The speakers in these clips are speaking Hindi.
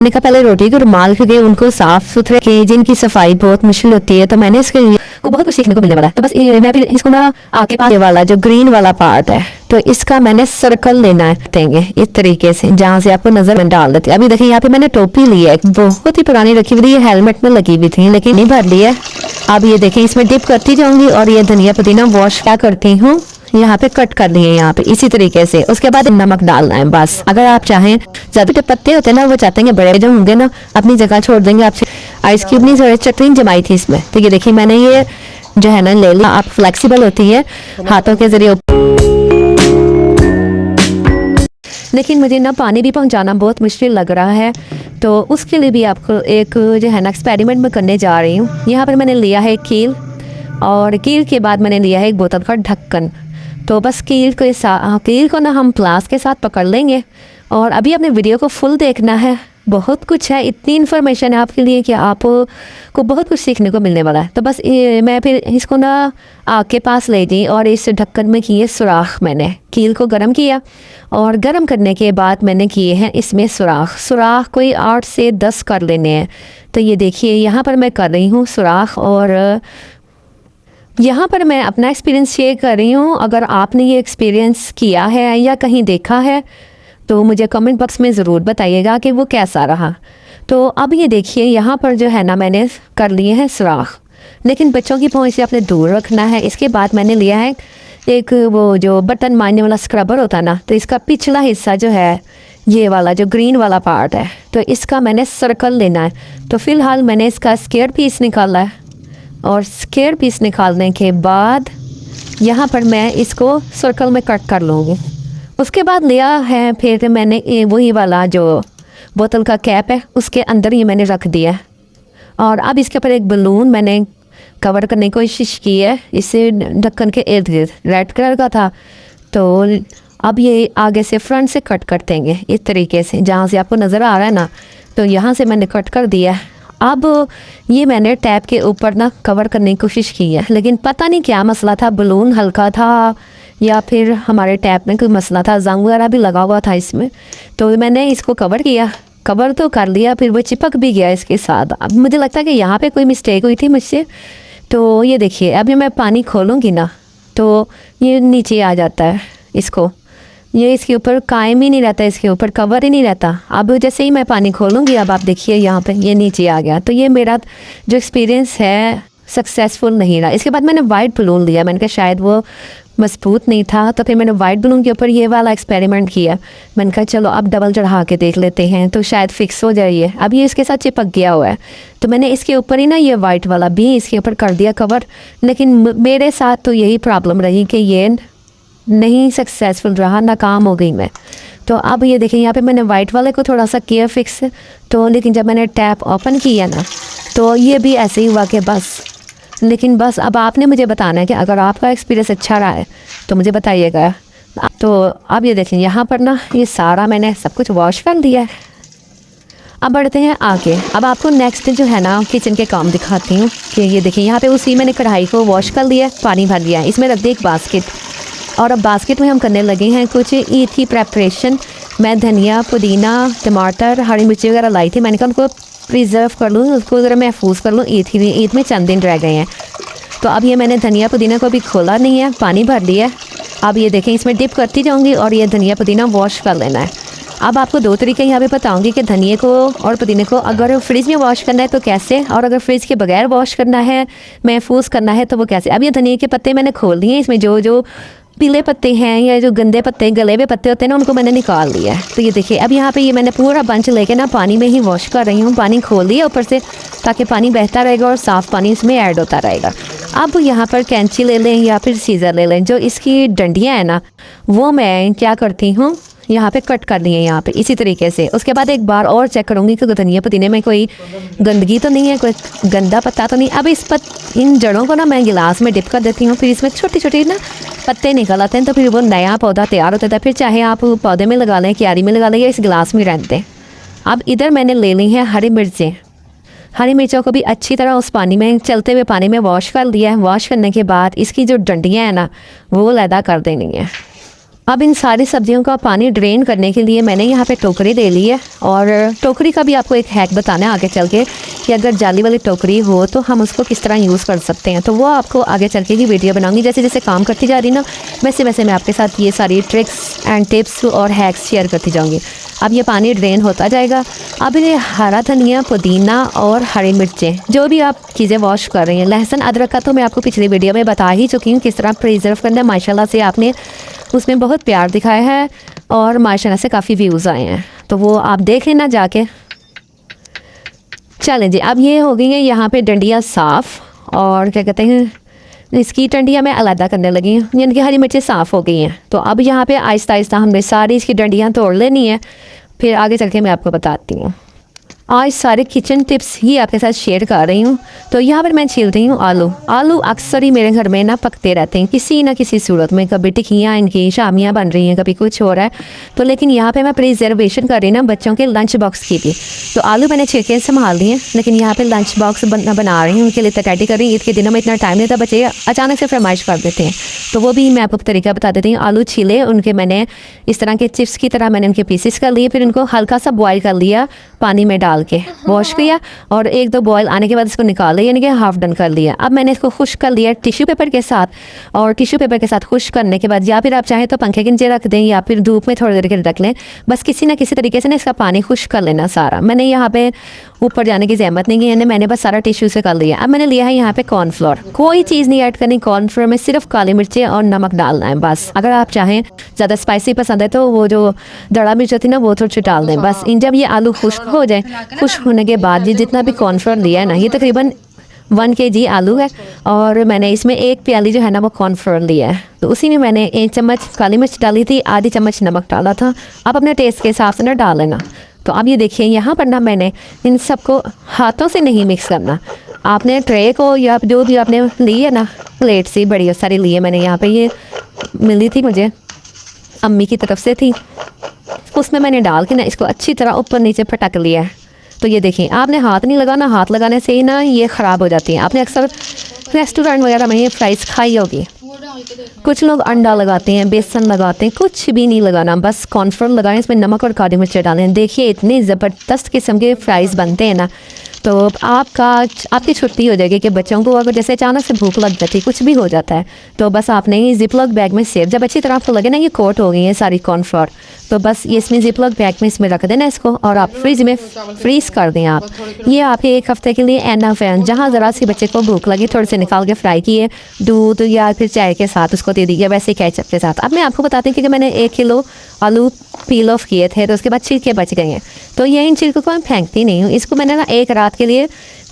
मैंने कहा पहले रोटी को रुमाल के उनको साफ सुथरे के जिनकी सफाई बहुत मुश्किल होती है, तो मैंने इसके को बहुत कुछ सीखने को मिलने वाला है। तो बस मैं फिर इसको ना आगे पास वाला जो ग्रीन वाला पार्ट है, तो इसका मैंने सर्कल लेना है देंगे इस तरीके से, जहाँ से आपको नजर में डाल देती है। अभी देखिए यहाँ पे मैंने टोपी ली है, बहुत ही पुरानी रखी हुई है, हेलमेट में लगी हुई थी लेकिन नहीं भर ली है। अब ये देखें इसमें डिप करती जाऊंगी और ये धनिया पुदीना वॉश क्या करती हूँ, यहाँ पे कट कर लिए यहाँ पे इसी तरीके से। उसके बाद नमक डालना है बस। अगर आप चाहें, ज्यादा पत्ते होते हैं ना वो चाहते हैं बड़े जो होंगे ना अपनी जगह छोड़ देंगे आपसे। आइस क्यूब नहीं थोड़ी चटनी जमाई थी इसमें, तो ये देखिए मैंने ये जो है ना ले लिया। आप फ्लेक्सिबल होती है हाथों के जरिए, लेकिन मुझे ना पानी भी पहुंचाना बहुत मुश्किल लग रहा है, तो उसके लिए भी आपको एक जो है ना एक्सपेरिमेंट में करने जा रही हूँ। यहाँ पर मैंने लिया है कील, और कील के बाद मैंने लिया है एक बोतल का ढक्कन। तो बस कील को ना हम प्लास के साथ पकड़ लेंगे। और अभी अपने वीडियो को फुल देखना है, बहुत कुछ है, इतनी इन्फॉर्मेशन है आपके लिए कि आपको बहुत कुछ सीखने को मिलने वाला है। तो बस मैं फिर इसको ना आग के पास ले गई और इस ढक्कन में किए सुराख। मैंने कील को गर्म किया और गर्म करने के बाद मैंने किए हैं इसमें सुराख कोई 8 से 10 कर लेने हैं। तो ये देखिए यहाँ पर मैं कर रही हूँ सुराख, और यहाँ पर मैं अपना एक्सपीरियंस शेयर कर रही हूँ। अगर आपने ये एक्सपीरियंस किया है या कहीं देखा है तो मुझे कमेंट बॉक्स में ज़रूर बताइएगा कि वो कैसा रहा। तो अब ये देखिए यहाँ पर जो है ना मैंने कर लिए हैं सुराख, लेकिन बच्चों की पहुँच से आपने दूर रखना है। इसके बाद मैंने लिया है एक वो जो बर्तन मांजने वाला स्क्रबर होता है ना, तो इसका पिछला हिस्सा जो है ये वाला जो ग्रीन वाला पार्ट है, तो इसका मैंने सर्कल लेना है। तो फ़िलहाल मैंने इसका स्क्वायर पीस निकाला है, और स्क्वायर पीस निकालने के बाद यहाँ पर मैं इसको सर्कल में कट कर लूँगी। उसके बाद लिया है फिर मैंने वही वाला जो बोतल का कैप है उसके अंदर ये मैंने रख दिया, और अब इसके ऊपर एक बलून मैंने कवर करने की कोशिश की है, इससे ढक्कन के इर्द गिर्द रेड कलर का था। तो अब ये आगे से फ्रंट से कट कर देंगे इस तरीके से, जहाँ से आपको नज़र आ रहा है ना, तो यहाँ से मैंने कट कर दिया। अब ये मैंने टैप के ऊपर ना कवर करने की कोशिश की है, लेकिन पता नहीं क्या मसला था, बलून हल्का था या फिर हमारे टैप में कोई मसला था, जंग वगैरह भी लगा हुआ था इसमें। तो मैंने इसको कवर तो कर लिया, फिर वो चिपक भी गया इसके साथ। अब मुझे लगता है कि यहाँ पे कोई मिस्टेक हुई थी मुझसे। तो ये देखिए अभी मैं पानी खोलूँगी ना तो ये नीचे आ जाता है, ये इसके ऊपर कायम ही नहीं रहता, इसके ऊपर कवर ही नहीं रहता। अब जैसे ही मैं पानी खोलूँगी, अब आप देखिए यहाँ पे ये नीचे आ गया। तो ये मेरा जो एक्सपीरियंस है सक्सेसफुल नहीं रहा। इसके बाद मैंने वाइट बलून लिया, मैंने कहा शायद वो मजबूत नहीं था, तो फिर मैंने वाइट बलून के ऊपर ये वाला एक्सपेरिमेंट किया। मैंने कहा चलो अब डबल चढ़ा के देख लेते हैं तो शायद फिक्स हो जाइए। अब ये इसके साथ चिपक गया हुआ है, तो मैंने इसके ऊपर ही ना ये वाइट वाला भी इसके ऊपर कर दिया कवर। लेकिन मेरे साथ तो यही प्रॉब्लम रही कि ये नहीं सक्सेसफुल रहा, नाकाम हो गई मैं। तो अब ये देखें यहाँ पे मैंने वाइट वाले को थोड़ा सा किया फिक्स, तो लेकिन जब मैंने टैप ओपन किया ना तो ये भी ऐसे ही हुआ कि लेकिन बस अब आपने मुझे बताना है कि अगर आपका एक्सपीरियंस अच्छा रहा है तो मुझे बताइएगा। तो अब ये देखें यहाँ पर ना ये सारा मैंने सब कुछ वॉश कर दिया है। अब बढ़ते हैं आगे। अब आपको नेक्स्ट जो है ना किचन के काम दिखाती हूँ कि ये देखिए यहाँ पे उसी मैंने कढ़ाई को वॉश कर लिया, पानी भर लिया, इसमें रख दी एक बास्केट, और अब बास्केट में हम करने लगे हैं कुछ ईद की प्रेपरेशन। मैं धनिया पुदीना टमाटर हरी मिर्ची वगैरह लाई थी, मैंने कहा उनको प्रिजर्व कर लूँ, उसको ज़रा महफूज कर लूँ, ईद में चंद दिन रह गए हैं। तो अब ये मैंने धनिया पुदीना को भी खोला नहीं है, पानी भर लिया। अब ये देखें इसमें डिप करती जाऊँगी और ये धनिया पुदीना वॉश कर लेना है। अब आपको 2 तरीके यहाँ पे बताऊँगी कि धनिए को और पुदीने को अगर फ्रिज में वॉश करना है तो कैसे, और अगर फ्रिज के बगैर वॉश करना है, महफूज करना है तो वो कैसे। अब ये धनिए के पत्ते मैंने खोल दिए, इसमें जो पीले पत्ते हैं या जो गंदे पत्ते गले हुए पत्ते होते हैं ना उनको मैंने निकाल लिया है। तो ये देखिए अब यहाँ पे ये मैंने पूरा बंच लेके ना पानी में ही वॉश कर रही हूँ, पानी खोल दिया ऊपर से ताकि पानी बहता रहेगा और साफ़ पानी इसमें ऐड होता रहेगा। अब यहाँ पर कैंची ले लें या फिर सीज़र ले लें, जो इसकी डंडियाँ हैं ना वो मैं क्या करती हूँ यहाँ पे कट कर दी है यहाँ पे इसी तरीके से। उसके बाद एक बार और चेक करूँगी कि धनिया पुदीने में कोई गंदगी तो नहीं है, कोई गंदा पत्ता तो नहीं। अब इन जड़ों को ना मैं गिलास में डिप कर देती हूँ, फिर इसमें छोटी छोटी ना पत्ते निकल आते हैं, तो फिर वो नया पौधा तैयार होता है। फिर चाहे आप पौधे में लगा लें, क्यारी में लगा लें या इस गिलास में रहते हैं। अब इधर मैंने ले ली है हरी मिर्चें, हरी मिर्चों को भी अच्छी तरह उस पानी में चलते हुए पानी में वॉश कर लिया है। वॉश करने के बाद इसकी जो डंडियाँ हैं ना वो अलहदा कर देनी है। अब इन सारी सब्जियों का पानी ड्रेन करने के लिए मैंने यहाँ पे टोकरी ले ली है। और टोकरी का भी आपको एक हैक बताना है आगे चल के कि अगर जाली वाली टोकरी हो तो हम उसको किस तरह यूज़ कर सकते हैं। तो वो आपको आगे चल के ही वीडियो बनाऊंगी। जैसे जैसे काम करती जा रही ना वैसे वैसे मैं आपके साथ ये सारी ट्रिक्स एंड टिप्स और हैक्स शेयर करती जाऊँगी। अब ये पानी ड्रेन होता जाएगा। अब ये हरा धनिया, पुदीना और हरी मिर्चें जो भी आप चीज़ें वॉश कर रही हैं, लहसुन अदरक का तो मैं आपको पिछली वीडियो में बता ही चुकी हूँ किस तरह प्रिजर्व करना है। माशाल्लाह से आपने उसमें बहुत प्यार दिखाया है और माशाल्लाह से काफ़ी व्यूज़ आए हैं, तो वो आप देख लेना जाके। चलें जी, अब ये हो गई हैं यहाँ पे डंडियाँ साफ़ और क्या कहते हैं इसकी डंडियाँ मैं अलग करने लगी हूँ, यानी कि हरी मिर्चें साफ़ हो गई हैं। तो अब यहाँ पे आहिस्ता आहिस्ता हमने सारी इसकी डंडियाँ तोड़ लेनी है, फिर आगे चल के मैं आपको बताती हूँ। आज सारे किचन टिप्स ही आपके साथ शेयर कर रही हूँ। तो यहाँ पर मैं छील रही हूँ आलू अक्सर ही मेरे घर में ना पकते रहते हैं किसी ना किसी सूरत में। कभी टिक्कियाँ इनकी शामियाँ बन रही हैं, कभी कुछ हो रहा है। तो लेकिन यहाँ पे मैं प्रिजर्वेशन कर रही ना बच्चों के लंच बॉक्स की भी। तो आलू मैंने छिलके संभाल दिए, लेकिन यहाँ पे लंच बॉक्स बना रही हूँ, उनके लिए तैयारी कर रही हूँ। ईद के दिनों में इतना टाइम नहीं था, बच्चे अचानक से फरमाइश कर देते हैं। तो वो भी मैं आपको तरीका बता देती हूँ। आलू छीले, उनके मैंने इस तरह के चिप्स की तरह मैंने उनके पीसेस कर लिए, फिर उनको हल्का सा बॉयल कर लिया पानी में डाल के, वॉश किया और एक दो बॉयल आने के बाद इसको निकाल लिया, यानी कि हाफ डन कर लिया। अब मैंने इसको खुश्क कर लिया टिश्यू पेपर के साथ, और टिश्यू पेपर के साथ खुश्क करने के बाद या फिर आप चाहें तो पंखे के नीचे रख दें या फिर धूप में थोड़ी देर के रख लें। बस किसी ना किसी तरीके से ना इसका पानी खुश्क कर लेना सारा। मैंने यहाँ पे ऊपर जाने की जहमत नहीं की, मैंने बस सारा टिश्यू से कर लिया। अब मैंने लिया है यहाँ पे कॉर्नफ्लोर, कोई चीज़ नहीं ऐड करनी। कॉर्नफ्लोर में सिर्फ काली मिर्चें और नमक डालना है बस। अगर आप चाहें ज़्यादा स्पाइसी पसंद है तो वो जो दड़ा मिर्च होती है ना वो थोड़ी डाल दें बस। इन जब ये आलू खुश्क हो जाए, खुश्क होने के बाद ये जितना भी कॉर्नफ्लोर लिया है ना, ये तकरीबन 1 kg आलू है और मैंने इसमें 1 प्याली जो है ना वो कॉर्नफ्लोर लिया है। तो उसी में मैंने 1 चम्मच काली मिर्च डाली थी, आधी चम्मच नमक डाला था। आप अपने टेस्ट के हिसाब से ना डाल लेना। तो अब ये देखिए यहाँ पर ना मैंने इन सबको हाथों से नहीं मिक्स करना। आपने ट्रे को या जो भी आपने ली है ना, प्लेट सी बड़ी सारी ली है मैंने, यहाँ पे ये मिली थी मुझे, अम्मी की तरफ से थी, उसमें मैंने डाल के ना इसको अच्छी तरह ऊपर नीचे पटक लिया है। तो ये देखिए आपने हाथ नहीं लगाना, हाथ लगाने से ही ना ये ख़राब हो जाती हैं। आपने अक्सर रेस्टोरेंट वगैरह में ये फ्राइज़ खाई होगी, कुछ लोग अंडा लगाते हैं, बेसन लगाते हैं, कुछ भी नहीं लगाना, बस कॉर्नफ्लोर लगाएं, इसमें नमक और काली मिर्च डालें। देखिए इतने ज़बरदस्त किस्म के फ्राइज़ बनते हैं ना। तो आपकी छुट्टी हो जाएगी कि बच्चों को अगर जैसे अचानक से भूख लग जाती है, कुछ भी हो जाता है, तो बस आपने ये जिपलॉक बैग में सेव, जब अच्छी तरह आपको लगे ना ये कोट हो गई है सारी कॉर्नफ्लोर, तो बस ये इसमें जिपलॉक बैग में इसमें रख देना इसको, और आप फ्रिज में फ्रीज़ कर दें आप। ये आपके 1 हफ्ते के लिए एनफ है। जहाँ ज़रा सी बच्चे को भूख लगी, थोड़े से निकाल के फ्राई किए, दूध या फिर चाय के साथ उसको दे दीजिए, वैसे केचप के साथ। अब मैं आपको बताती हूँ कि मैंने 1 किलो आलू पील ऑफ किए थे, तो उसके बाद छिलके बच गए हैं। तो ये इन छिलकों को मैं फेंकती नहीं हूँ, इसको मैंने ना 1 रात के लिए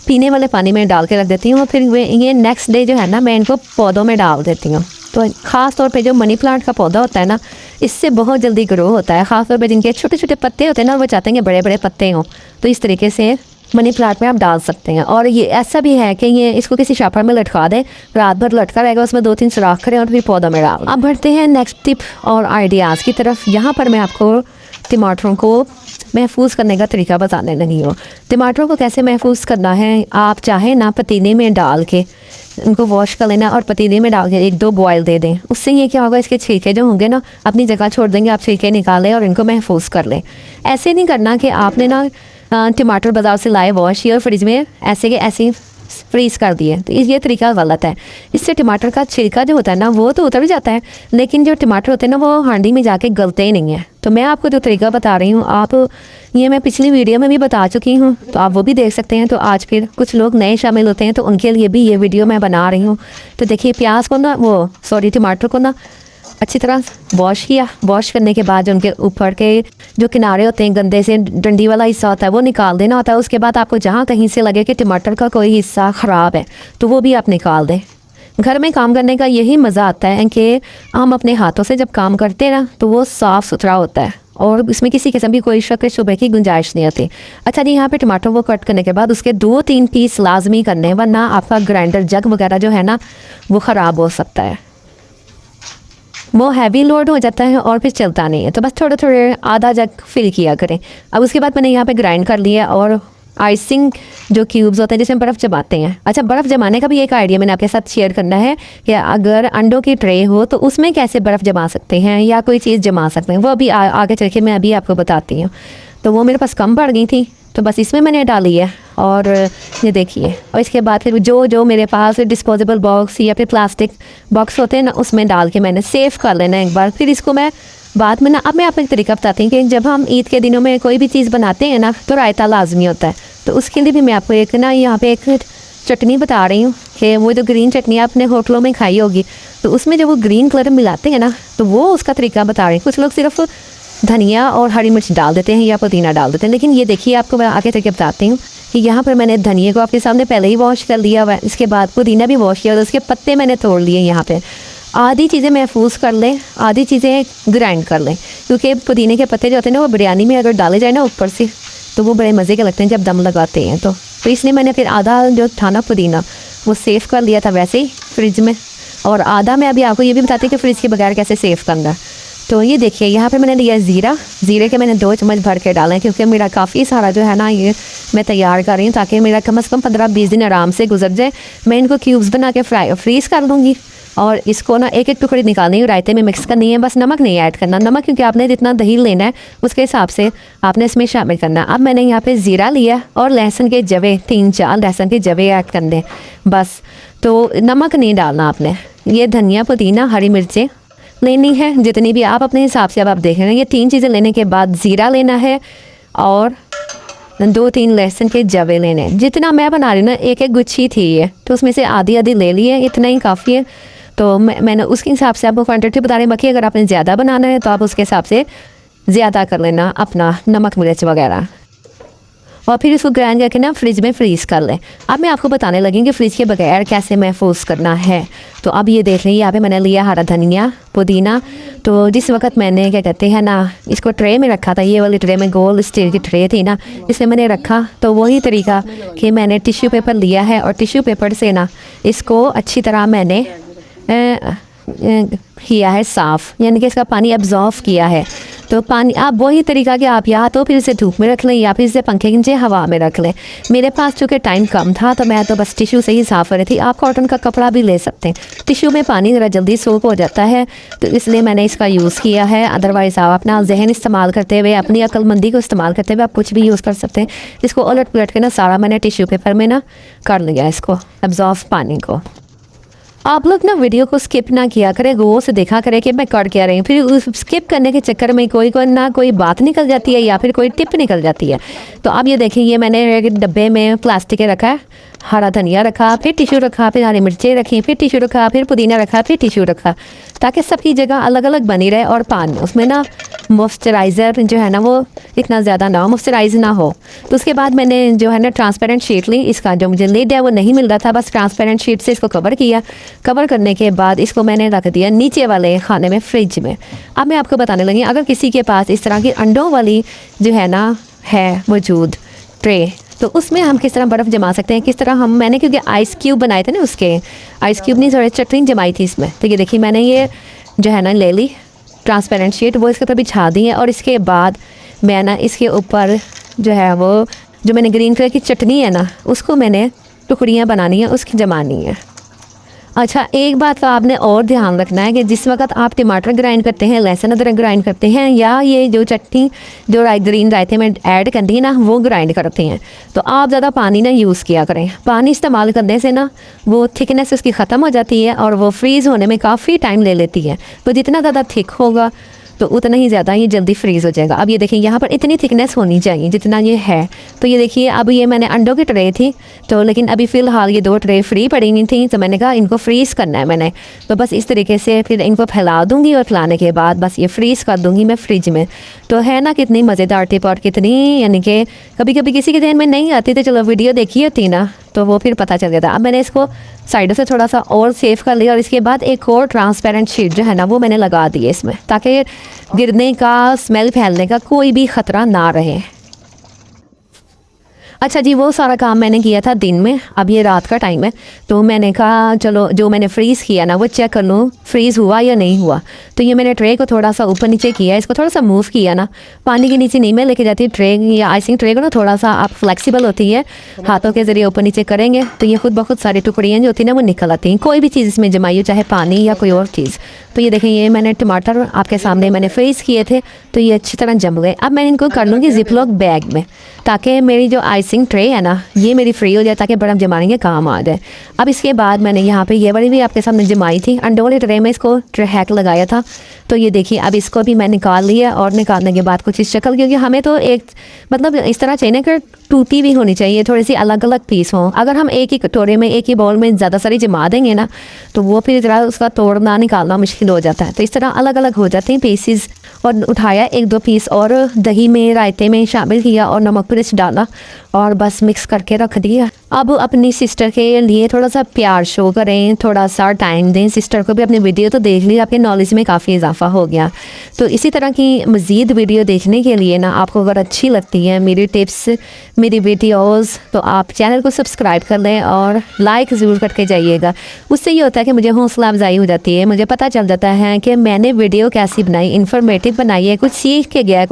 पीने वाले पानी में डाल के रख देती हूँ। फिर ये नेक्स्ट डे जो है ना मैं इनको पौधों में डाल देती हूँ। तो ख़ास तौर पे जो मनी प्लांट का पौधा होता है ना, इससे बहुत जल्दी ग्रो होता है। ख़ास तौर पे जिनके छोटे छोटे पत्ते होते हैं ना, वो चाहते हैं कि बड़े बड़े पत्ते हों, तो इस तरीके से मनी प्लांट में आप डाल सकते हैं। और ये ऐसा भी है कि ये इसको किसी शापर में लटका दें, रात भर लटका रहेगा, उसमें 2-3 सुराख करें और फिर पौधों में डाल। अब बढ़ते हैं नेक्स्ट टिप और आइडियाज़ की तरफ। यहाँ पर मैं आपको टमाटरों को महफूज करने का तरीका बताने लगी हूँ। टमाटरों को कैसे महफूज करना है, आप चाहें ना पतीले में डाल के उनको वॉश कर लेना और पतीले में डाल के 1-2 बॉयल दे दें। उससे ये क्या होगा, इसके छिलके जो होंगे ना अपनी जगह छोड़ देंगे, आप छिलके निकालें और इनको महफूज कर लें। ऐसे नहीं करना कि आपने ना टमाटर बाज़ार से लाए, वॉश किए और फ्रिज में ऐसे के ऐसे फ्रीज़ कर दिए, तो ये तरीका गलत है। इससे टमाटर का छिलका जो होता है ना वो तो उतर भी जाता है, लेकिन जो टमाटर होते हैं ना वो हांडी में जाके गलते ही नहीं है। तो मैं आपको जो तरीका बता रही हूँ, आप ये मैं पिछली वीडियो में भी बता चुकी हूँ, तो आप वो भी देख सकते हैं। तो आज फिर कुछ लोग नए शामिल होते हैं, तो उनके लिए भी ये वीडियो मैं बना रही हूँ। तो देखिए प्याज को ना टमाटर को ना अच्छी तरह वॉश किया। वॉश करने के बाद उनके ऊपर के जो किनारे होते हैं, गंदे से डंडी वाला हिस्सा होता है, वो निकाल देना होता है। उसके बाद आपको जहाँ कहीं से लगे कि टमाटर का कोई हिस्सा ख़राब है, तो वो भी आप निकाल दें। घर में काम करने का यही मज़ा आता है कि हम अपने हाथों से जब काम करते हैं ना, तो वो साफ़ सुथरा होता है और इसमें किसी किस्म की कोई शक शुबे की गुंजाइश नहीं होती। अच्छा जी, यहाँ पे टमाटर को कट करने के बाद उसके 2-3 पीस लाजमी करने, वरना आपका ग्राइंडर जग वगैरह जो है ना वो ख़राब हो सकता है, वो हैवी लोड हो जाता है और फिर चलता नहीं है। तो बस थोड़े थोड़े आधा जग फिल किया करें। अब उसके बाद मैंने यहाँ पे ग्राइंड कर लिया और आइसिंग जो क्यूब्स होते हैं जिसमें बर्फ़ जमाते हैं। अच्छा, बर्फ़ जमाने का भी एक आइडिया मैंने आपके साथ शेयर करना है कि अगर अंडों की ट्रे हो तो उसमें कैसे बर्फ़ जमा सकते हैं या कोई चीज़ जमा सकते हैं, वो अभी आगे चल के मैं अभी आपको बताती हूँ। तो वो मेरे पास कम पड़ गई थी तो बस इसमें मैंने डाली है और ये देखिए। और इसके बाद फिर जो मेरे पास डिस्पोजेबल बॉक्स या फिर प्लास्टिक बॉक्स होते हैं ना, उसमें डाल के मैंने सेव कर लेना एक बार। फिर इसको मैं बाद में ना, अब मैं आपको एक तरीका बताती हूँ कि जब हम ईद के दिनों में कोई भी चीज़ बनाते हैं ना तो रायता लाजमी होता है। तो उसके लिए भी मैं आपको एक ना यहाँ पे एक चटनी बता रही हूँ कि वो जो ग्रीन चटनी आपने होटलों में खाई होगी, तो उसमें जब वो ग्रीन कलर मिलाते हैं ना तो वो उसका तरीका बता रही हूँ। कुछ लोग सिर्फ धनिया और हरी मिर्च डाल देते हैं या पुदीना डाल देते हैं, लेकिन ये देखिए आपको मैं आगे तरीके बताती हूँ कि यहाँ पर मैंने धनिया को आपके सामने पहले ही वॉश कर लिया हुआ है, इसके बाद पुदीना भी वॉश किया और उसके पत्ते मैंने तोड़ लिए। यहाँ पे आधी चीज़ें महफूज कर लें, आधी चीज़ें ग्राइंड कर लें, क्योंकि पुदीने के पत्ते जो होते हैं ना वो बिरयानी में अगर डाले जाए ना ऊपर से तो वो बड़े मज़े के लगते हैं जब दम लगाते हैं। तो इसलिए मैंने फिर आधा जो था ना पुदीना वो सेव कर लिया था वैसे ही फ्रिज में, और आधा मैं अभी आपको ये भी बताती हूँ कि फ्रिज के बगैर कैसे सेव करना। तो ये देखिए यहाँ पे मैंने लिया ज़ीरे के मैंने 2 चम्मच भर के डाले, क्योंकि मेरा काफ़ी सारा जो है ना ये मैं तैयार कर रही हूँ ताकि मेरा कम से कम 15-20 दिन आराम से गुजर जाए। मैं इनको क्यूब्स बना के फ्रीज़ कर लूँगी और इसको ना एक एक टुकड़ी निकालनी है, रायते में मिक्स करनी है। बस नमक नहीं ऐड करना, नमक क्योंकि आपने जितना दही लेना है उसके हिसाब से आपने इसमें शामिल करना। अब मैंने यहाँ पे ज़ीरा लिया और लहसुन के जवे 3-4 लहसुन के जवे ऐड करने बस। तो नमक नहीं डालना आपने। ये धनिया पुदीना हरी मिर्चें लेनी है जितनी भी आप अपने हिसाब से अब आप देख रहे हैं। ये 3 चीज़ें लेने के बाद ज़ीरा लेना है और 2-3 लहसुन के जवे लेने हैं। जितना मैं बना रही हूँ ना, एक गुच्छी थी ये, तो उसमें से आधी ले ली है, इतना ही काफ़ी है। तो मैंने उसके हिसाब से आपको क्वांटिटी बता रही हूँ। बाकी अगर आपने ज़्यादा बनाना है तो आप उसके हिसाब से ज़्यादा कर लेना अपना नमक मिर्च वगैरह, और फिर इसको ग्राइंड करके ना फ्रिज में फ्रीज़ कर लें। अब मैं आपको बताने लगी कि फ्रिज के बगैर कैसे महफूज करना है। तो अब ये देख लें, यहाँ पे मैंने लिया हरा धनिया पुदीना। तो जिस वक्त मैंने क्या कहते हैं ना इसको ट्रे में रखा था, ये वाली ट्रे में गोल स्टील की ट्रे थी ना, इसमें मैंने रखा। तो वही तरीका कि मैंने टिश्यू पेपर लिया है और टिश्यू पेपर से ना इसको अच्छी तरह मैंने किया है साफ़, यानी कि इसका पानी एब्जॉर्व किया है। तो पानी आप वही तरीका कि आप या तो फिर इसे धूप में रख लें या फिर इसे पंखे के नीचे हवा में रख लें। मेरे पास चूँकि टाइम कम था तो मैं तो बस टिश्यू से ही साफ़ कर रही थी। आप कॉटन का कपड़ा भी ले सकते हैं, टिश्यू में पानी ज़रा जल्दी सोख हो जाता है, तो इसलिए मैंने इसका यूज़ किया है। अदरवाइज़ आप अपना जहन इस्तेमाल करते हुए, अपनी अक्लमंदी को इस्तेमाल करते हुए आप कुछ भी यूज़ कर सकते हैं। इसको उलट पुलट के ना सारा मैंने टिश्यू पेपर में ना कर लिया इसको एब्जॉर्व पानी को। आप लोग ना वीडियो को स्किप ना किया करें, गौर से देखा करें कि मैं कर क्या रही हूँ। फिर उस स्किप करने के चक्कर में कोई बात निकल जाती है या फिर कोई टिप निकल जाती है। तो अब ये देखें, ये मैंने डब्बे में प्लास्टिक के रखा है, हरा धनिया रखा, फिर टिश्यू रखा, फिर हरी मिर्चें रखी, फिर टिश्यू रखा, फिर पुदीना रखा, फिर टिश्यू रखा, ताकि सबकी जगह अलग अलग बनी रहे और पानी उसमें ना मॉइस्चराइज़र जो है ना वो इतना ज़्यादा ना हो, मॉइस्चराइज ना हो। तो उसके बाद मैंने जो है ना ट्रांसपेरेंट शीट ली, इसका जो मुझे लिड है वो नहीं मिल रहा था, बस ट्रांसपेरेंट शीट से इसको कवर किया। कवर करने के बाद इसको मैंने रख दिया नीचे वाले खाने में फ्रिज में। अब मैं आपको बताने लगी, अगर किसी के पास इस तरह की अंडों वाली जो है ना है मौजूद ट्रे, तो उसमें हम किस तरह बर्फ़ जमा सकते हैं, किस तरह मैंने क्योंकि आइस क्यूब बनाए थे ना, उसके आइस क्यूब नहीं थोड़े चटनी जमाई थी इसमें। तो ये देखिए मैंने ये जो है ना ले ली ट्रांसपेरेंट शीट, वो इसके ऊपर बिछा दी है और इसके बाद मैं ना इसके ऊपर जो है वो जो मैंने ग्रीन कलर की चटनी है ना उसको मैंने टुकड़ियाँ बनानी है, उसकी जमानी है। अच्छा, एक बात का आपने और ध्यान रखना है कि जिस वक्त आप टमाटर ग्राइंड करते हैं, लहसुन अदरक ग्राइंड करते हैं, या ये जो चटनी जो ग्रीन रायते में ऐड करती है ना वो ग्राइंड करते हैं, तो आप ज़्यादा पानी ना यूज़ किया करें। पानी इस्तेमाल करने से ना वो थिकनेस उसकी ख़त्म हो जाती है और वो फ्रीज़ होने में काफ़ी टाइम ले लेती है। तो जितना ज़्यादा थिक होगा तो उतना ही ज़्यादा ये जल्दी फ्रीज़ हो जाएगा। अब ये देखिए यहाँ पर इतनी थिकनेस होनी चाहिए जितना ये है। तो ये देखिए अब ये मैंने अंडों की ट्रे थी, तो लेकिन अभी फ़िलहाल ये 2 ट्रे फ्री पड़ी हुई थी, तो मैंने कहा इनको फ्रीज़ करना है मैंने। तो बस इस तरीके से फिर इनको फैला दूँगी और फैलाने के बाद बस ये फ्रीज़ कर दूँगी मैं फ्रिज में। तो है ना कितनी मज़ेदार टिप, और कितनी यानी कि कभी कभी किसी के ध्यान में नहीं आती तो चलो वीडियो देखी होती ना तो वो फिर पता चल जाता। अब मैंने इसको साइडों से थोड़ा सा और सेव कर लिया और इसके बाद एक और ट्रांसपेरेंट शीट जो है ना वो मैंने लगा दी है इसमें, ताकि गिरने का, स्मेल फैलने का कोई भी ख़तरा ना रहे। अच्छा जी, वो सारा काम मैंने किया था दिन में, अब ये रात का टाइम है, तो मैंने कहा चलो जो मैंने फ्रीज़ किया ना वो चेक कर लूँ फ्रीज़ हुआ या नहीं हुआ। तो ये मैंने ट्रे को थोड़ा सा ऊपर नीचे किया, इसको थोड़ा सा मूव किया ना, पानी के नीचे नहीं मैं लेके जाती ट्रे या आइसिंग ट्रे को ना, थोड़ा सा आप फ्लेक्सिबल होती है, हाथों के ज़रिए ऊपर नीचे करेंगे तो ये खुद बहुत सारी टुकड़ियाँ जो होती हैं ना वो निकल आती हैं, कोई भी चीज़ इसमें जमाई हो, चाहे पानी या कोई और चीज़। तो ये देखें, ये मैंने टमाटर आपके सामने मैंने फ्रीज़ किए थे तो ये अच्छी तरह जम गए। अब मैं इनको कर लूँगी जिपलॉक बैग में, ताकि मेरी जो आइसिंग ट्रे है ना ये मेरी फ्री हो जाए, ताकि बर्फ़ जमाने के काम आ जाए। अब इसके बाद मैंने यहाँ पे ये वाली भी आपके सामने जमाई थी, अंडे वाले ट्रे में इसको हैक लगाया था। तो ये देखिए अब इसको भी मैं निकाल लिया, और निकालने के बाद कुछ इस शक्ल, क्योंकि हमें तो एक मतलब इस तरह चाहिए ना कि टूटी भी होनी चाहिए, थोड़ी सी अलग अलग पीस हों। अगर हम एक ही कटोरे में एक ही बाउल में ज़्यादा सारी जमा देंगे ना तो वो फिर ज़रा उसका तोड़ना निकालना मुश्किल हो जाता है। तो इस तरह अलग अलग हो जाते हैं पीसीज। और उठाया एक दो पीस और दही में रायते में शामिल किया और नमक मिर्च डाला और बस मिक्स करके रख दिया। अब अपनी सिस्टर के लिए थोड़ा सा प्यार शो करें, थोड़ा सा टाइम दें। सिस्टर को भी अपनी वीडियो तो देख ली, आपके नॉलेज में काफ़ी इजाफा हो गया। तो इसी तरह की मज़ीद वीडियो देखने के लिए ना, आपको अगर अच्छी लगती है मेरी टिप्स, मेरी वीडियोस, तो आप चैनल को सब्सक्राइब कर लें और लाइक ज़रूर करके जाइएगा। उससे ये होता है कि मुझे हौसला अफजाई हो जाती है, मुझे पता चल जाता है कि मैंने वीडियो कैसी बनाई, इन्फॉर्मेटिव बनाई है, कुछ सीख के गया,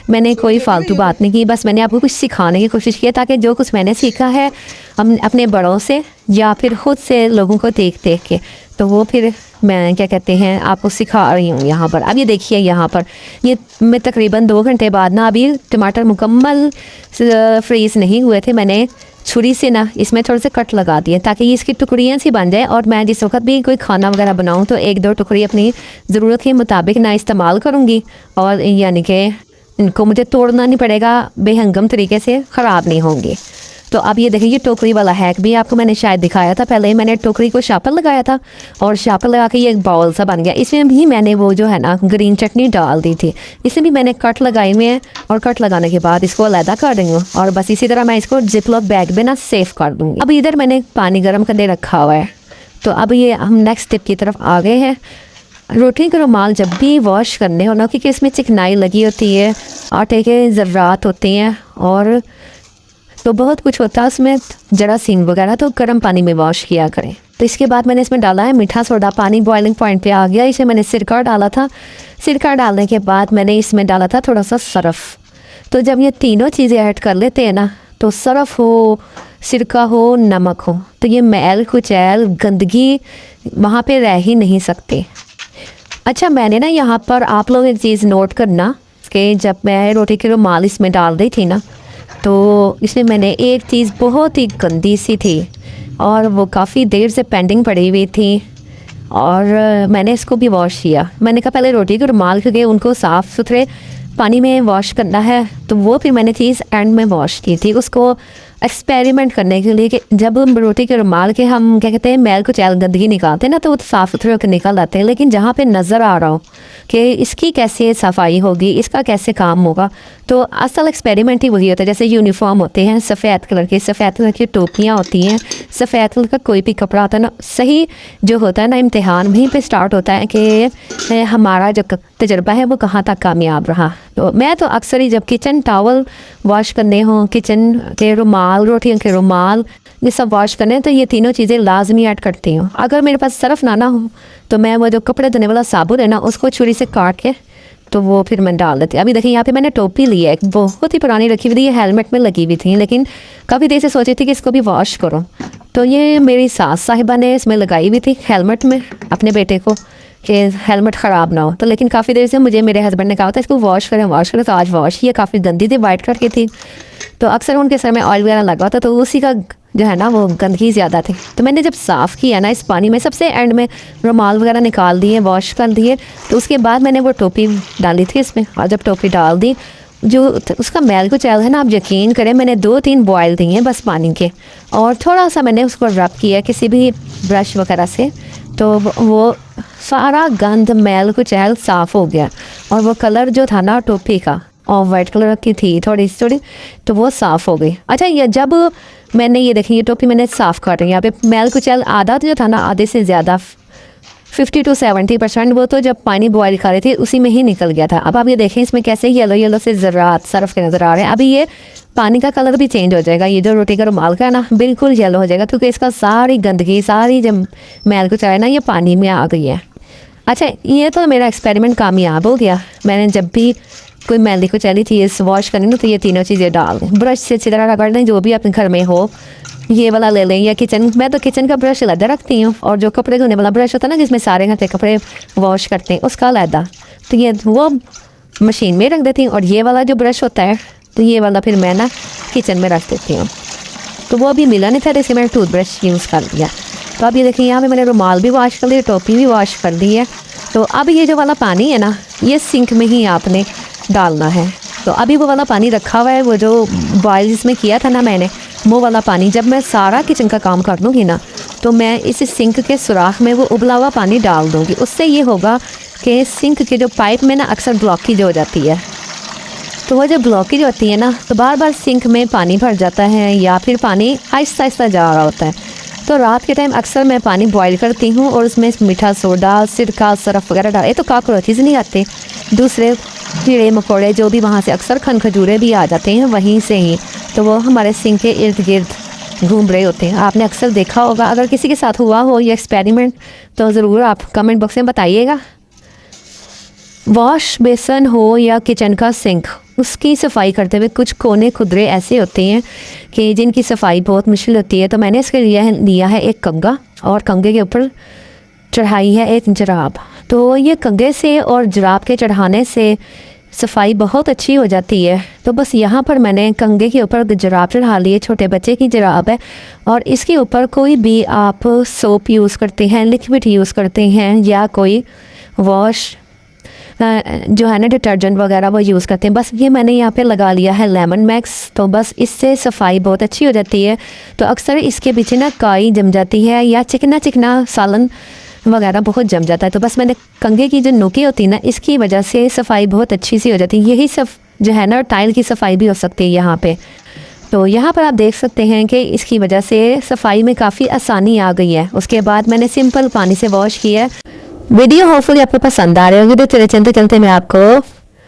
मैंने कोई फालतू बात नहीं की, बस मैंने आपको कुछ सिखाने की कोशिश की, ताकि जो कुछ मैंने सीखा है हम अपने बड़ों से या फिर ख़ुद से लोगों को देख देख के, तो वो फिर मैं क्या कहते हैं आपको सिखा रही हूँ यहाँ पर। अब ये देखिए यहाँ पर ये मैं तकरीबन 2 घंटे बाद ना, अभी टमाटर मुकम्मल फ्रीज़ नहीं हुए थे, मैंने छुरी से ना इसमें थोड़े से कट लगा दिए ताकि ये इसकी टुकड़ियाँ सी बन जाए, और मैं जिस वक्त भी कोई खाना वगैरह बनाऊँ तो 1-2 टुकड़ी अपनी ज़रूरत के मुताबिक ना इस्तेमाल करूँगी, और यानी कि इनको मुझे तोड़ना नहीं पड़ेगा, बेहंगम तरीके से ख़राब नहीं होंगे। तो अब ये देखिए, ये टोकरी वाला हैक भी आपको मैंने शायद दिखाया था पहले। मैंने टोकरी को शापर लगाया था और शापर लगा के ये एक बाउल सा बन गया। इसमें भी मैंने वो जो है ना ग्रीन चटनी डाल दी थी, इसमें भी मैंने कट लगाए हुए हैं, और कट लगाने के बाद इसको अलहदा कर रही हूँ, और बस इसी तरह मैं इसको जिपलॉक बैग में ना सेफ कर दूँगी। अब इधर मैंने पानी गर्म करने रखा हुआ है। तो अब ये हम नेक्स्ट टिप की तरफ आ गए हैं। रोटी के रुमाल जब भी वॉश करने हो ना, क्योंकि इसमें चिकनाई लगी होती है, आटे के ज़र्रात होते हैं और तो बहुत कुछ होता है उसमें, जरासीम वगैरह, तो गर्म पानी में वॉश किया करें। तो इसके बाद मैंने इसमें डाला है मीठा सोडा, पानी बॉइलिंग पॉइंट पे आ गया, इसे मैंने सिरका डाला था। सिरका डालने के बाद मैंने इसमें डाला था थोड़ा सा सरफ़। तो जब ये तीनों चीज़ें ऐड कर लेते हैं ना, तो सरफ़ हो, सिरका हो, नमक हो, तो ये मैल कुचैल गंदगी वहाँ पे रह ही नहीं सकते। अच्छा, मैंने ना यहाँ पर आप लोग एक चीज़ नोट करना कि जब मैं रोटी के रुमाल इसमें डाल रही थी ना, तो इसमें मैंने एक चीज़ बहुत ही गंदी सी थी और वो काफ़ी देर से पेंडिंग पड़ी हुई थी, और मैंने इसको भी वॉश किया। मैंने कहा पहले रोटी के रुमाल, क्योंकि उनको साफ़ सुथरे पानी में वॉश करना है, तो वो फिर मैंने चीज़ एंड में वॉश की थी, उसको एक्सपेरिमेंट करने के लिए कि जब रोटी के रुमाल के हम क्या कहते हैं मैल कुचैल गंदगी निकालते हैं ना, तो वो साफ़ सुथरे होकर निकल आते हैं। लेकिन जहाँ पे नज़र आ रहा हो कि इसकी कैसे सफाई होगी, इसका कैसे काम होगा, तो असल एक्सपेरिमेंट ही वही होता है। जैसे यूनिफॉर्म होते हैं सफ़ेद कलर की टोपियाँ होती हैं, सफ़ेद कलर का कोई भी कपड़ा होता है ना, सही जो होता है ना इम्तिहान वहीं पे स्टार्ट होता है कि हमारा जो तजर्बा है वो कहाँ तक कामयाब रहा। तो मैं तो अक्सर ही जब किचन टॉवल वॉश करने हों, किचन के रुमाल, रोटियों के रुमाल, ये सब वॉश करने, तो ये तीनों चीज़ें लाजमी ऐड करती हूँ। अगर मेरे पास सरफ ना हो तो मैं वो जो कपड़े धोने वाला साबुन है ना, उसको छुरी से काट के तो वो फिर मैं डाल देती। अभी देखिए यहाँ पे मैंने टोपी ली है, बहुत ही पुरानी रखी हुई थी, ये हेलमेट में लगी हुई थी, लेकिन काफ़ी देर से सोची थी कि इसको भी वॉश करूँ। तो ये मेरी सास साहिबा ने इसमें लगाई हुई थी हेलमेट में अपने बेटे को कि हेलमेट ख़राब ना हो। तो लेकिन काफ़ी देर से मुझे मेरे हस्बैंड ने कहा था इसको वॉश करें, तो आज वॉश किया। काफ़ी गंदी थी, वाइट कलर की थी, तो अक्सर उनके सर में ऑयल वगैरह लगा होता, तो उसी का जो है ना वो गंदगी ज़्यादा थी। तो मैंने जब साफ़ किया ना इस पानी में, सबसे एंड में रुमाल वगैरह निकाल दिए, वॉश कर दिए, तो उसके बाद मैंने वो टोपी डाली थी इसमें, और जब टोपी डाल दी, जो उसका मैल कुचैल है ना, आप यकीन करें मैंने 2-3 बॉयल दिए हैं बस पानी के, और थोड़ा सा मैंने उसको रब किया किसी भी ब्रश वगैरह से, तो वो सारा गंद मैल कुचैल साफ़ हो गया, और वो कलर जो था ना टोपी का, और वाइट कलर की थी थोड़ी, तो वो साफ़ हो गई। अच्छा, ये जब मैंने ये देखी, ये टोपी मैंने साफ़ कर रही हूँ, यहाँ पे मैल कुचैल आधा जो था ना, आधे से ज़्यादा 50 to 70%, वो तो जब पानी बॉयल कर रहे थे उसी में ही निकल गया था। अब आप ये देखें इसमें कैसे येलो येलो से ज़रात सरफ के नज़र आ रहे हैं। अभी ये पानी का कलर भी चेंज हो जाएगा, ये जो रोटी का रुमाल का है ना बिल्कुल येलो हो जाएगा, क्योंकि इसका सारी गंदगी सारी जब मैल कुछ है ना ये पानी में आ गई है। अच्छा, ये तो मेरा एक्सपेरिमेंट कामयाब हो गया। मैंने जब भी कोई मैली को चली चीज़ वॉश करनी ना तो ये तीनों चीज़ें डाल दें, ब्रश से अच्छी तरह रगड़ लें, जो भी अपने घर में हो ये वाला ले लें, या किचन, मैं तो किचन का ब्रश अलग रखती हूँ, और जो कपड़े धोने वाला ब्रश होता है ना जिसमें सारे घंटे कपड़े वॉश करते हैं उसका अलग, तो ये वो मशीन में रख देती हूँ। और ये वाला जो ब्रश होता है तो ये वाला फिर मैं ना किचन में रख देती हूँ। तो वो अभी मिला नहीं था, इसलिए मैंने टूथ ब्रश यूज़ कर लिया। तो अब ये देखिए यहाँ पे मैंने रुमाल भी वॉश कर लिया, टोपी भी वॉश कर दी है। तो अब ये जो वाला पानी है ना ये सिंक में ही आपने डालना है। तो अभी वो वाला पानी रखा हुआ है, वो जो बॉयल जिसमें किया था ना मैंने, वो वाला पानी जब मैं सारा किचन का काम कर लूँगी ना तो मैं इस सिंक के सुराख में वो उबला हुआ पानी डाल दूँगी। उससे ये होगा कि सिंक के जो पाइप में ना अक्सर ब्लॉकेज हो जाती है, तो वो जब ब्लॉकेज होती है ना तो बार बार सिंक में पानी भर जाता है या फिर पानी आहिस्ता आहिस्ता जा रहा होता है। तो रात के टाइम अक्सर मैं पानी बॉईल करती हूँ और उसमें मीठा सोडा, सिरका, सरफ वगैरह डाल, ये तो काकरोचेज़ नहीं आते, दूसरे कीड़े मकोड़े जो भी वहाँ से अक्सर खजूरे भी आ जाते हैं वहीं से ही, तो वो हमारे सिंक के इर्द गिर्द घूम रहे होते हैं। आपने अक्सर देखा होगा, अगर किसी के साथ हुआ हो ये एक्सपेरिमेंट तो ज़रूर आप कमेंट बॉक्स में बताइएगा। वॉश बेसन हो या किचन का सिंक, उसकी सफाई करते हुए कुछ कोने खुदरे ऐसे होते हैं कि जिनकी सफाई बहुत मुश्किल होती है। तो मैंने इसके लिया है एक कंगा और कंगे के ऊपर चढ़ाई है एक जराब। तो ये कंगे से और जराब के चढ़ाने से सफाई बहुत अच्छी हो जाती है। तो बस यहाँ पर मैंने कंगे के ऊपर जराब चढ़ा लिए, छोटे बच्चे की जराब है, और इसके ऊपर कोई भी आप सोप यूज़ करते हैं, लिक्विड यूज़ करते हैं या कोई वॉश जो है ना डिटर्जेंट वगैरह वो यूज़ करते हैं, बस ये मैंने यहाँ पे लगा लिया है लेमन मैक्स। तो बस इससे सफाई बहुत अच्छी हो जाती है। तो अक्सर इसके पीछे ना काई जम जाती है या चिकना चिकना सालन वगैरह बहुत जम जाता है। तो बस मैंने कंगे की जो नोकी होती है ना इसकी वजह से सफाई बहुत अच्छी सी हो जाती है। यही सब जो है ना टाइल की सफाई भी हो सकती है यहाँ पे। तो यहाँ पर आप देख सकते हैं कि इसकी वजह से सफाई में काफ़ी आसानी आ गई है। उसके बाद मैंने सिंपल पानी से वॉश किया है। वीडियो होपफुली आपको पसंद आ रही होगी। तो चलते चलते मैं आपको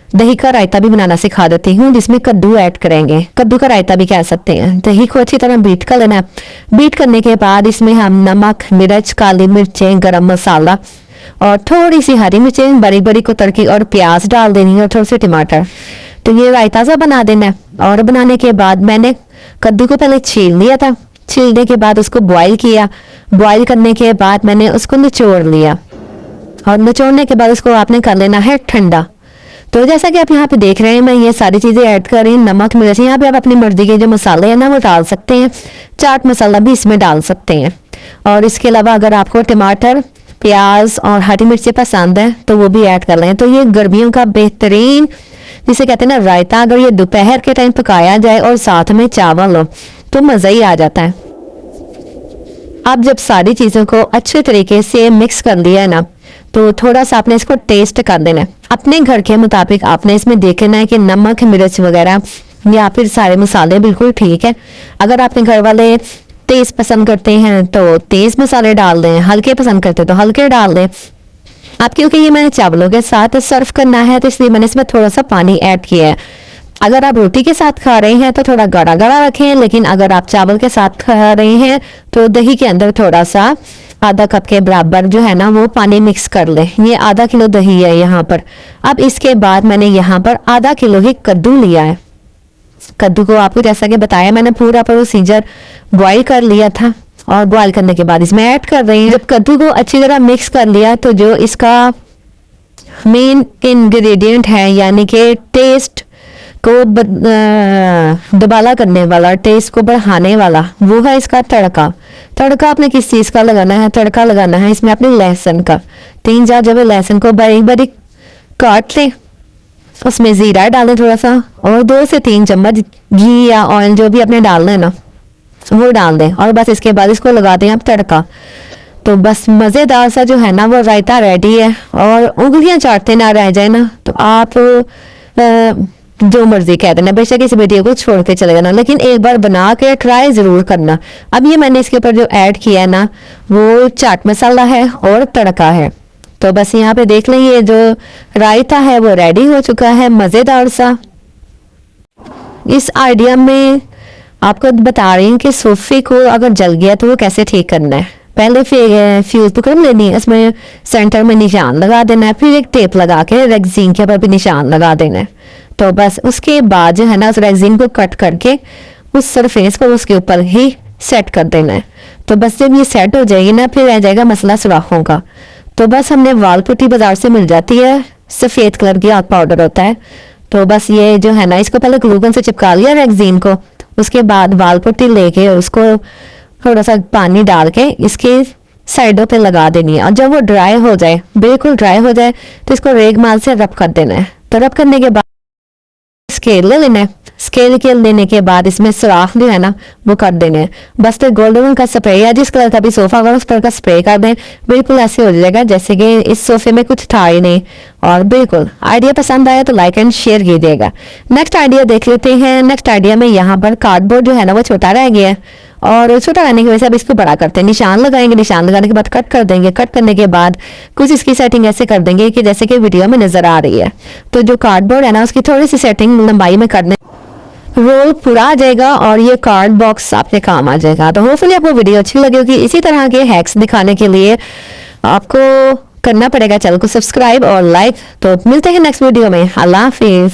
दही का रायता भी बनाना सिखा देती हूँ, जिसमें कद्दू ऐड करेंगे। कद्दू का रायता भी कह सकते हैं। दही को अच्छी तरह बीट कर लेना है। बीट करने के बाद इसमें हम नमक, मिर्च, काली मिर्चें, गरम मसाला और थोड़ी सी हरी मिर्चें बड़ी बड़ी को तड़की और प्याज डाल देनी है और थोड़े से टमाटर। तो ये रायता सा बना देना है। और बनाने के बाद मैंने कद्दू को पहले छील लिया था। छीलने के बाद उसको बॉयल किया। बॉयल करने के बाद मैंने उसको निचोड़ लिया और निचोड़ने के बाद उसको आपने कर लेना है ठंडा। तो जैसा कि आप यहाँ पे देख रहे हैं मैं ये सारी चीज़ें ऐड कर रही हूँ। नमक, मिर्च, यहाँ पे आप अपनी मर्जी के जो मसाले हैं ना वो डाल सकते हैं। चाट मसाला भी इसमें डाल सकते हैं। और इसके अलावा अगर आपको टमाटर, प्याज और हरी मिर्ची पसंद है तो वो भी ऐड कर लें। तो ये गर्मियों का बेहतरीन जिसे कहते हैं ना रायता, अगर ये दोपहर के टाइम पकाया जाए और साथ में चावल हो तो मज़ा ही आ जाता है। आप जब सारी चीज़ों को अच्छे तरीके से मिक्स कर लिया है ना तो थोड़ा सा आपने इसको टेस्ट कर देना है। अपने घर के मुताबिक आपने इसमें देखना है कि नमक, मिर्च वगैरह या फिर सारे मसाले बिल्कुल ठीक है। अगर आपके घर वाले तेज़ पसंद करते हैं तो तेज़ मसाले डाल दें, हल्के पसंद करते हैं तो हल्के डाल दें। आप क्योंकि ये मैंने चावलों के साथ सर्व करना है तो इसलिए मैंने इसमें थोड़ा सा पानी ऐड किया है। अगर आप रोटी के साथ खा रहे हैं तो थोड़ा गाढ़ा गाढ़ा रखें, लेकिन अगर आप चावल के साथ खा रहे हैं तो दही के अंदर थोड़ा सा आधा कप के बराबर जो है ना वो पानी मिक्स कर ले। ये आधा किलो दही है यहाँ पर। अब इसके बाद मैंने यहाँ पर आधा किलो ही कद्दू लिया है। कद्दू को आपको जैसा कि बताया मैंने पूरा प्रोसीजर बॉईल कर लिया था और बॉईल करने के बाद इसमें ऐड कर रही हूँ। जब कद्दू को अच्छी तरह मिक्स कर लिया तो जो इसका मेन इंग्रेडिएंट है यानी कि टेस्ट को दुबाला करने वाला, टेस्ट को बढ़ाने वाला, वो है इसका तड़का। तड़का आपने किस चीज़ का लगाना है? तड़का लगाना है इसमें आपने लहसुन का। 3-4 जब लहसुन को बारीक बारीक काट लें, उसमें ज़ीरा डालें थोड़ा सा और 2 से 3 चम्मच घी या ऑयल जो भी आपने डालना है ना वो डाल दें और बस इसके बाद इसको लगा दें आप तड़का। तो बस मज़ेदार सा जो है ना वो रायता रेडी है। और उंगलियां चाटते ना रह जाए ना तो आप जो मर्जी कह देना, बेशक इस वीडियो को छोड़ के चले जाना, लेकिन एक बार बना के ट्राई ज़रूर करना। अब ये मैंने इसके ऊपर जो ऐड किया है ना, वो चाट मसाला है और तड़का है। तो बस यहाँ पे देख लें, ये जो रायता है वो रेडी हो चुका है, मज़ेदार सा। इस आइडिया में आपको बता रही हूँ कि सोफे को अगर जल गया तो वो कैसे ठीक करना है। पहले फिर फ्यूज बुकरम लेनी है, इसमें सेंटर में निशान लगा देना है, फिर एक टेप लगा के रेगजीन के ऊपर भी निशान लगा देना है। तो बस उसके बाद जो है ना, उस रेगजीन को कट करके उस सरफेस को उसके ऊपर ही सेट कर देना है। तो बस जब ये सेट हो जाएगी ना, फिर रह जाएगा मसला सुराखों का। तो बस हमने वाल पुट्टी बाजार से मिल जाती है, सफ़ेद कलर की आग पाउडर होता है। तो बस ये जो है ना, इसको पहले ग्लू गन से चिपका लिया रेगजीन को, उसके बाद वाल पुट्टी लेके उसको थोड़ा सा पानी डाल के इसके साइडों पे लगा देनी है। और जब वो ड्राई हो जाए, बिल्कुल ड्राई हो जाए, तो इसको रेगमाल से रब कर देना है। तो रब करने के बाद स्केल ले लेना है। स्केल के लेने के बाद इसमें सुराख जो है ना वो कर देने हैं। बस तो गोल्डन का स्प्रे या जिस कलर का भी सोफा होगा उस कलर का स्प्रे कर दें, बिल्कुल ऐसे हो जाएगा जैसे कि इस सोफे में कुछ था ही नहीं। और बिल्कुल आइडिया पसंद आया तो लाइक एंड शेयर कीजिएगा। नेक्स्ट आइडिया देख लेते हैं। नेक्स्ट आइडिया में यहाँ पर कार्डबोर्ड जो है ना वो छोटा रह गया है, और छोटा रहने की वजह से अब इसको बड़ा करते हैं। निशान लगाएंगे, निशान लगाने के बाद कट कर देंगे। कट करने के बाद कुछ इसकी सेटिंग ऐसे कर देंगे कि जैसे कि वीडियो में नजर आ रही है। तो जो कार्डबोर्ड है ना उसकी थोड़ी सी सेटिंग लंबाई में करने, रोल पूरा आ जाएगा और ये कार्ड बॉक्स आपके काम आ जाएगा। तो होपफुली आपको वीडियो अच्छी लगी होगी। इसी तरह के हैक्स दिखाने के लिए आपको करना पड़ेगा चैनल को सब्सक्राइब और लाइक। तो मिलते हैं नेक्स्ट वीडियो में। अल्लाह हाफिज।